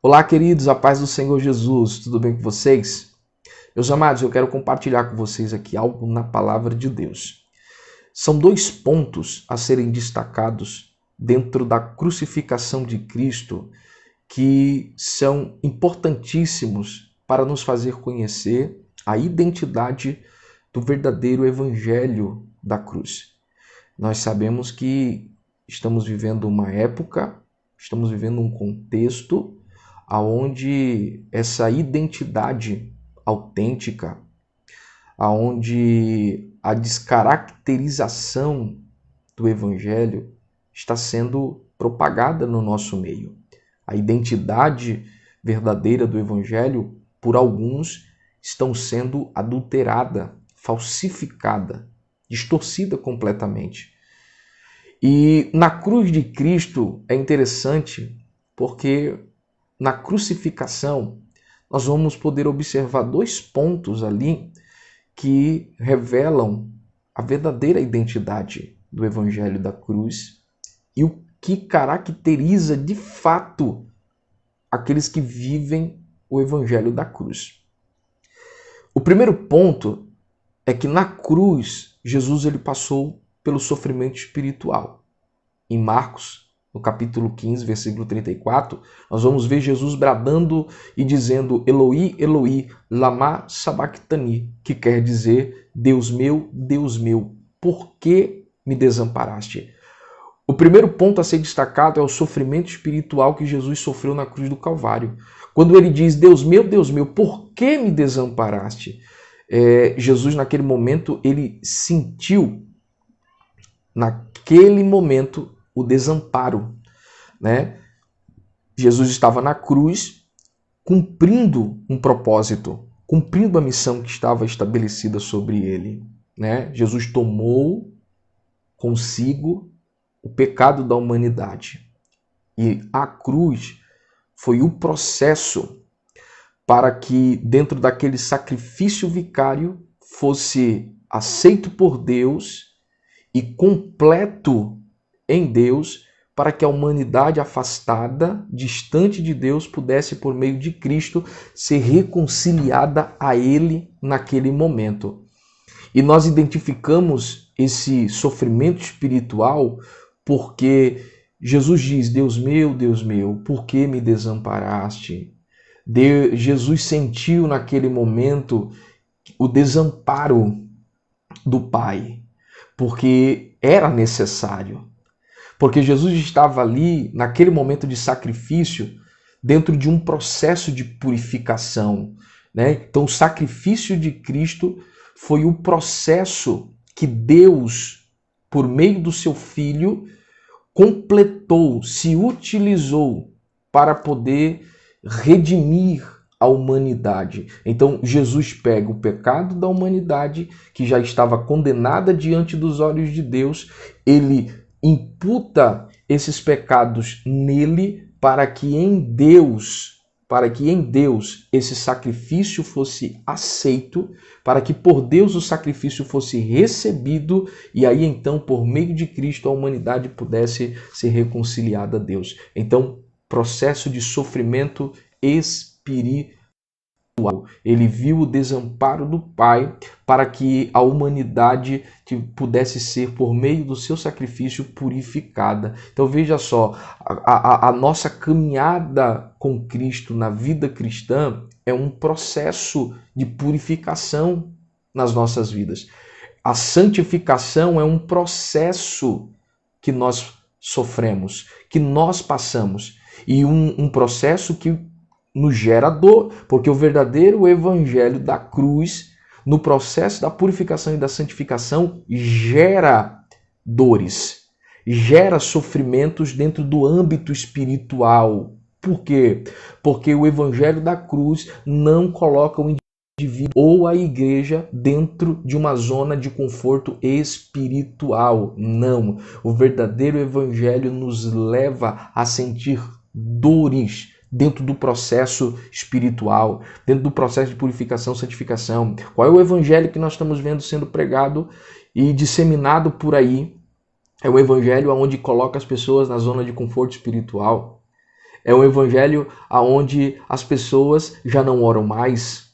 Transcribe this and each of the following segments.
Olá, queridos, a paz do Senhor Jesus, tudo bem com vocês? Meus amados, eu quero compartilhar com vocês aqui algo na palavra de Deus. São dois pontos a serem destacados dentro da crucificação de Cristo que são importantíssimos para nos fazer conhecer a identidade do verdadeiro evangelho da cruz. Nós sabemos que estamos vivendo uma época, estamos vivendo um contexto aonde essa identidade autêntica, aonde a descaracterização do evangelho está sendo propagada no nosso meio. A identidade verdadeira do evangelho, por alguns, estão sendo adulterada, falsificada, distorcida completamente. E na cruz de Cristo é interessante porque na crucificação nós vamos poder observar dois pontos ali que revelam a verdadeira identidade do evangelho da cruz e o que caracteriza de fato aqueles que vivem o evangelho da cruz. O primeiro ponto é que na cruz Jesus ele passou pelo sofrimento espiritual. Em Marcos, no capítulo 15, versículo 34, nós vamos ver Jesus bradando e dizendo Eloi, Eloi, lama sabachthani, que quer dizer Deus meu, por que me desamparaste? O primeiro ponto a ser destacado é o sofrimento espiritual que Jesus sofreu na cruz do Calvário. Quando ele diz, Deus meu, por que me desamparaste? Jesus, naquele momento, ele sentiu, naquele momento, o desamparo, né? Jesus estava na cruz, cumprindo um propósito, cumprindo a missão que estava estabelecida sobre ele, né? Jesus tomou consigo o pecado da humanidade. E a cruz foi o processo para que, dentro daquele sacrifício vicário, fosse aceito por Deus e completo em Deus, para que a humanidade afastada, distante de Deus, pudesse, por meio de Cristo, ser reconciliada a Ele naquele momento. E nós identificamos esse sofrimento espiritual porque Jesus diz, Deus meu, por que me desamparaste? Jesus sentiu naquele momento o desamparo do Pai, porque era necessário. Porque Jesus estava ali, naquele momento de sacrifício, dentro de um processo de purificação, né? Então, o sacrifício de Cristo foi o processo que Deus, por meio do seu Filho, completou, se utilizou para poder redimir a humanidade. Então, Jesus pega o pecado da humanidade, que já estava condenada diante dos olhos de Deus, ele imputa esses pecados nele para que em Deus esse sacrifício fosse aceito, para que por Deus o sacrifício fosse recebido e aí então por meio de Cristo a humanidade pudesse ser reconciliada a Deus. Então, processo de sofrimento espiritual. Ele viu o desamparo do Pai para que a humanidade pudesse ser, por meio do seu sacrifício, purificada. Então veja só, a nossa caminhada com Cristo na vida cristã é um processo de purificação nas nossas vidas. A santificação é um processo que nós sofremos, que nós passamos, e um processo que nos gera dor, porque o verdadeiro evangelho da cruz, no processo da purificação e da santificação, gera dores, gera sofrimentos dentro do âmbito espiritual. Por quê? Porque o evangelho da cruz não coloca o indivíduo ou a igreja dentro de uma zona de conforto espiritual. Não. O verdadeiro evangelho nos leva a sentir dores dentro do processo espiritual, dentro do processo de purificação, santificação. Qual é o evangelho que nós estamos vendo sendo pregado e disseminado por aí? É o evangelho onde coloca as pessoas na zona de conforto espiritual. É um evangelho onde as pessoas já não oram mais.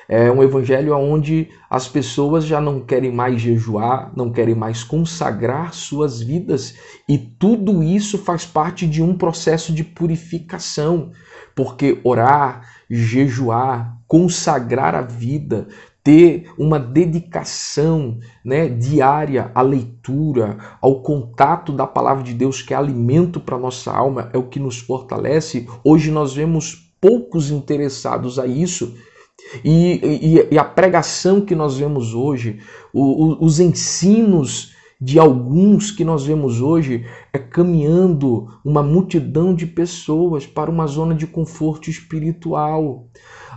É um evangelho onde as pessoas já não querem mais jejuar, não querem mais consagrar suas vidas. E tudo isso faz parte de um processo de purificação. Porque orar, jejuar, consagrar a vida, ter uma dedicação, né, diária à leitura, ao contato da palavra de Deus, que é alimento para a nossa alma, é o que nos fortalece. Hoje nós vemos poucos interessados a isso. E a pregação que nós vemos hoje, os ensinos de alguns que nós vemos hoje, é caminhando uma multidão de pessoas para uma zona de conforto espiritual.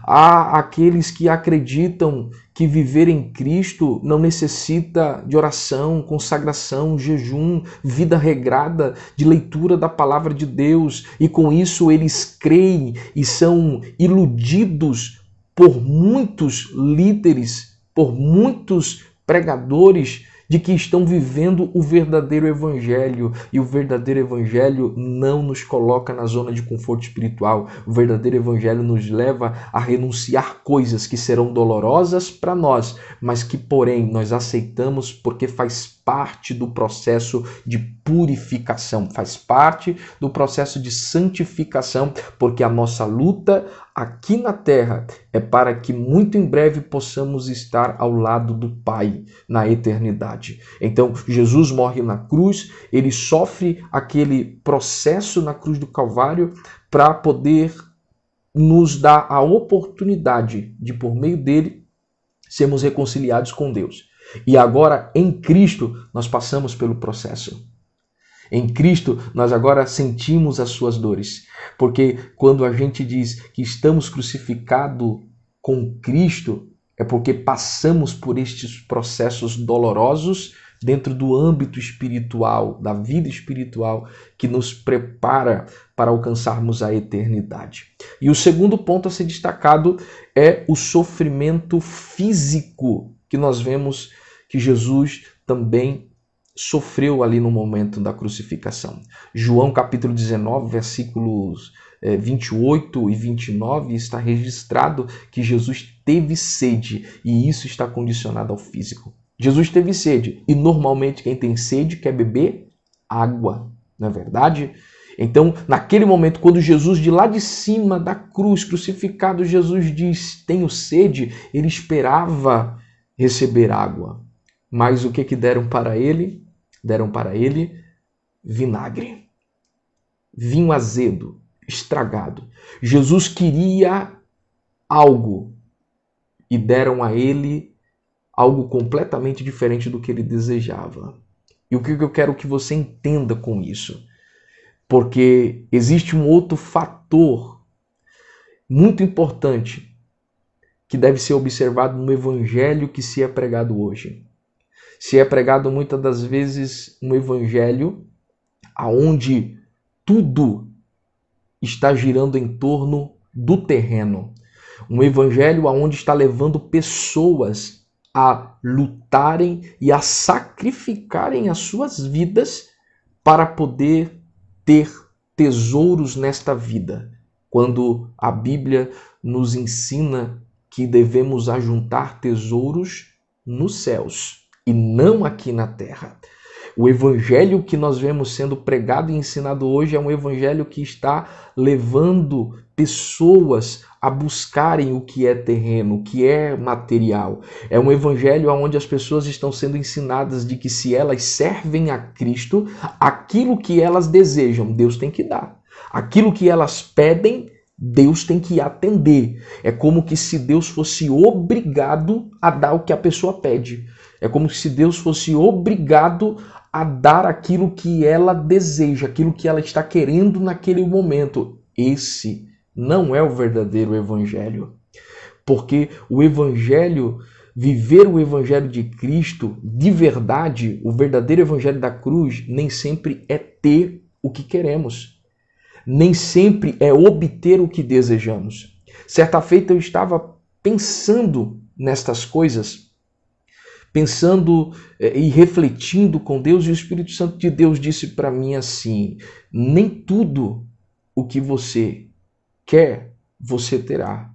Há aqueles que acreditam que viver em Cristo não necessita de oração, consagração, jejum, vida regrada, de leitura da palavra de Deus. E com isso eles creem e são iludidos por muitos líderes, por muitos pregadores, de que estão vivendo o verdadeiro evangelho. E o verdadeiro evangelho não nos coloca na zona de conforto espiritual. O verdadeiro evangelho nos leva a renunciar coisas que serão dolorosas para nós, mas que, porém, nós aceitamos porque faz parte do processo de purificação, faz parte do processo de santificação, porque a nossa luta aqui na terra é para que muito em breve possamos estar ao lado do Pai na eternidade. Então, Jesus morre na cruz, ele sofre aquele processo na cruz do Calvário para poder nos dar a oportunidade de, por meio dele, sermos reconciliados com Deus. E agora, em Cristo, nós passamos pelo processo. Em Cristo, nós agora sentimos as suas dores. Porque quando a gente diz que estamos crucificados com Cristo, é porque passamos por estes processos dolorosos dentro do âmbito espiritual, da vida espiritual, que nos prepara para alcançarmos a eternidade. E o segundo ponto a ser destacado é o sofrimento físico que nós vemos que Jesus também sofreu ali no momento da crucificação. João capítulo 19, versículos 28 e 29, está registrado que Jesus teve sede, e isso está condicionado ao físico. Jesus teve sede, e normalmente quem tem sede quer beber água, não é verdade? Então, naquele momento, quando Jesus, de lá de cima da cruz, crucificado, Jesus diz, tenho sede, ele esperava receber água. Mas o que deram para ele? Deram para ele vinagre, vinho azedo, estragado. Jesus queria algo e deram a ele algo completamente diferente do que ele desejava. E o que eu quero que você entenda com isso? Porque existe um outro fator muito importante que deve ser observado no evangelho que se é pregado hoje. Se é pregado muitas das vezes um evangelho onde tudo está girando em torno do terreno. Um evangelho onde está levando pessoas a lutarem e a sacrificarem as suas vidas para poder ter tesouros nesta vida. Quando a Bíblia nos ensina que devemos ajuntar tesouros nos céus e não aqui na terra. O evangelho que nós vemos sendo pregado e ensinado hoje é um evangelho que está levando pessoas a buscarem o que é terreno, o que é material. É um evangelho onde as pessoas estão sendo ensinadas de que se elas servem a Cristo, aquilo que elas desejam, Deus tem que dar. Aquilo que elas pedem, Deus tem que atender. É como que se Deus fosse obrigado a dar o que a pessoa pede. É como se Deus fosse obrigado a dar aquilo que ela deseja, aquilo que ela está querendo naquele momento. Esse não é o verdadeiro evangelho. Porque o evangelho, viver o evangelho de Cristo de verdade, o verdadeiro evangelho da cruz, nem sempre é ter o que queremos. Nem sempre é obter o que desejamos. Certa feita eu estava pensando nestas coisas, pensando e refletindo com Deus, e o Espírito Santo de Deus disse para mim assim: nem tudo o que você quer, você terá.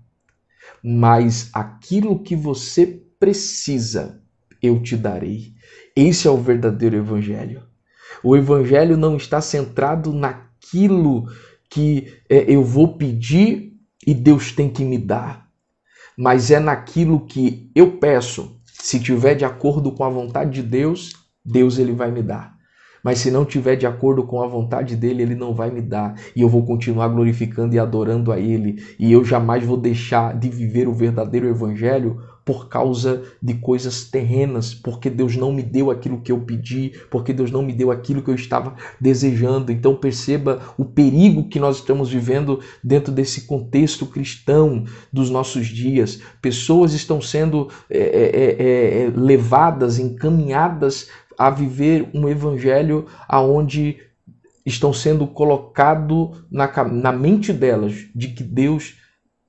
Mas aquilo que você precisa, eu te darei. Esse é o verdadeiro evangelho. O evangelho não está centrado naquilo que eu vou pedir e Deus tem que me dar, mas é naquilo que eu peço. Se tiver de acordo com a vontade de Deus, Deus ele vai me dar. Mas se não tiver de acordo com a vontade dele, ele não vai me dar. E eu vou continuar glorificando e adorando a ele. E eu jamais vou deixar de viver o verdadeiro evangelho por causa de coisas terrenas, porque Deus não me deu aquilo que eu pedi, porque Deus não me deu aquilo que eu estava desejando. Então perceba o perigo que nós estamos vivendo dentro desse contexto cristão dos nossos dias. Pessoas estão sendo levadas, encaminhadas a viver um evangelho aonde estão sendo colocado na mente delas de que Deus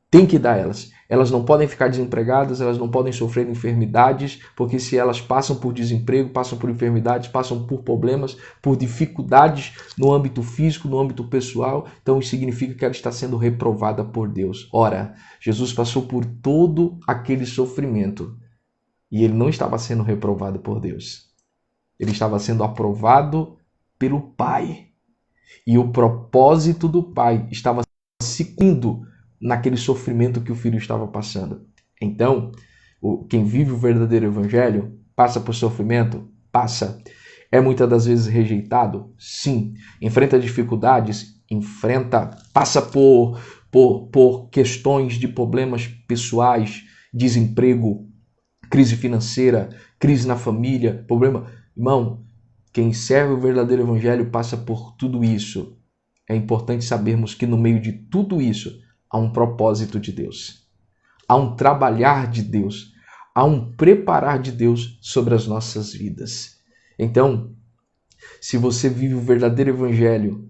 tem que dar elas. Elas não podem ficar desempregadas, elas não podem sofrer enfermidades, porque se elas passam por desemprego, passam por enfermidades, passam por problemas, por dificuldades no âmbito físico, no âmbito pessoal, então isso significa que ela está sendo reprovada por Deus. Ora, Jesus passou por todo aquele sofrimento e ele não estava sendo reprovado por Deus. Ele estava sendo aprovado pelo Pai. E o propósito do Pai estava se cumprindo naquele sofrimento que o Filho estava passando. Então, quem vive o verdadeiro evangelho passa por sofrimento? Passa. É muitas das vezes rejeitado? Sim. Enfrenta dificuldades? Enfrenta. Passa por questões de problemas pessoais, desemprego, crise financeira, crise na família, problema... Irmão, quem serve o verdadeiro evangelho passa por tudo isso. É importante sabermos que no meio de tudo isso há um propósito de Deus. Há um trabalhar de Deus. Há um preparar de Deus sobre as nossas vidas. Então, se você vive o verdadeiro evangelho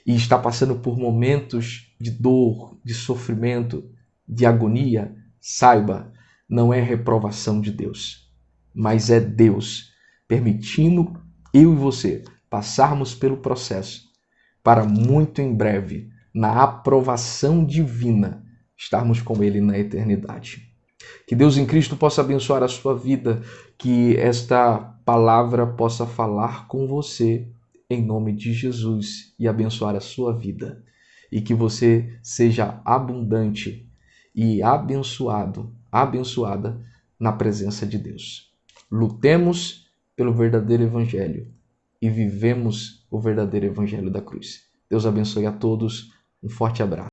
e está passando por momentos de dor, de sofrimento, de agonia, saiba, não é reprovação de Deus, mas é Deus permitindo eu e você passarmos pelo processo para muito em breve, na aprovação divina, estarmos com Ele na eternidade. Que Deus em Cristo possa abençoar a sua vida, que esta palavra possa falar com você em nome de Jesus e abençoar a sua vida. E que você seja abundante e abençoada na presença de Deus. Lutemos pelo verdadeiro evangelho e vivemos o verdadeiro evangelho da cruz. Deus abençoe a todos. Um forte abraço.